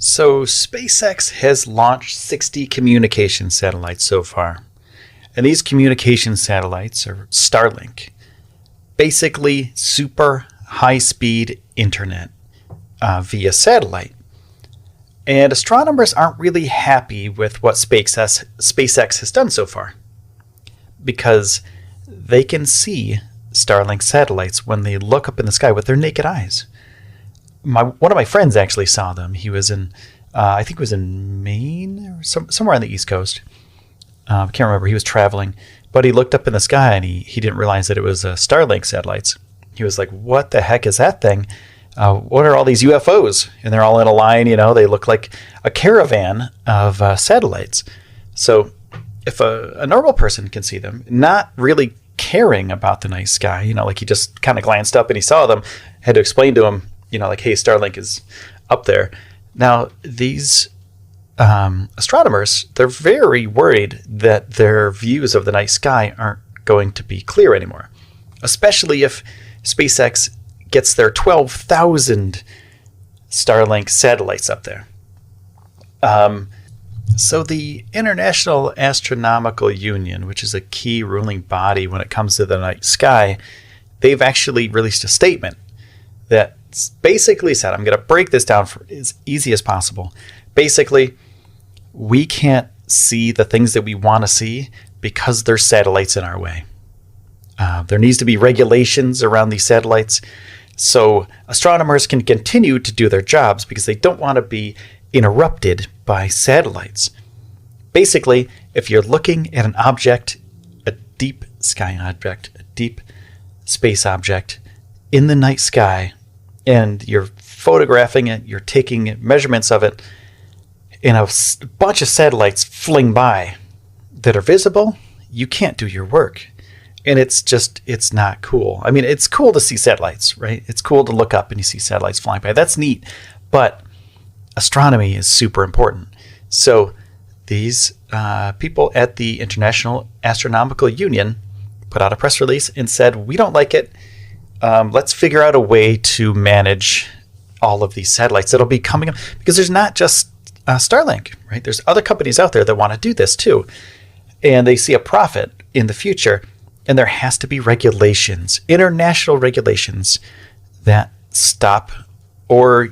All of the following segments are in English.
So SpaceX has launched 60 communication satellites so far. And these communication satellites are Starlink. Basically super high-speed internet via satellite. And astronomers aren't really happy with what SpaceX has done so far, because they can see Starlink satellites when they look up in the sky with their naked eyes. One of my friends actually saw them. He was in, I think it was in Maine or somewhere on the East Coast. I can't remember. He was traveling, but he looked up in the sky and he didn't realize that it was Starlink satellites. He was like, "What the heck is that thing? What are all these UFOs?" And they're all in a line. You know, they look like a caravan of satellites. So if a normal person can see them, not really caring about the night sky, you know, like he just kind of glanced up and he saw them, had to explain to him, you know, like, hey, Starlink is up there. Now, these astronomers, they're very worried that their views of the night sky aren't going to be clear anymore, especially if SpaceX gets their 12,000 Starlink satellites up there. So the International Astronomical Union, which is a key ruling body when it comes to the night sky, they've actually released a statement that basically said, I'm going to break this down for as easy as possible. Basically, we can't see the things that we want to see because there's satellites in our way. There needs to be regulations around these satellites so astronomers can continue to do their jobs because they don't want to be interrupted by satellites. Basically, if you're looking at an object, a deep sky object, a deep space object in the night sky, and you're photographing it, you're taking measurements of it, and a bunch of satellites fling by that are visible, you can't do your work. And it's not cool. I mean, it's cool to see satellites, right? It's cool to look up and you see satellites flying by. That's neat. But astronomy is super important. So these people at the International Astronomical Union put out a press release and said, we don't like it. Let's figure out a way to manage all of these satellites that'll be coming up, because there's not just Starlink, right? There's other companies out there that want to do this too, and they see a profit in the future, and there has to be regulations, international regulations that stop or,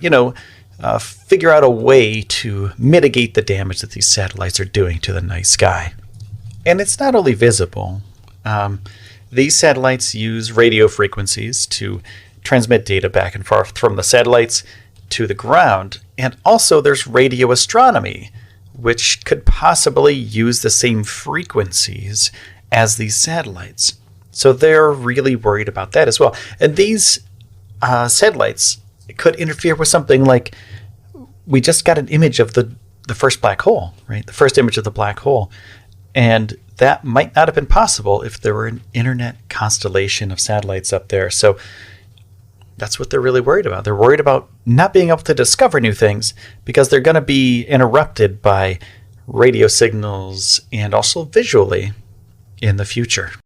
figure out a way to mitigate the damage that these satellites are doing to the night sky. And it's not only visible. These satellites use radio frequencies to transmit data back and forth from the satellites to the ground. And also there's radio astronomy, which could possibly use the same frequencies as these satellites. So they're really worried about that as well. And these satellites could interfere with something like, we just got an image of the first black hole, right? The first image of the black hole. And that might not have been possible if there were an internet constellation of satellites up there. So that's what they're really worried about. They're worried about not being able to discover new things because they're going to be interrupted by radio signals and also visually in the future.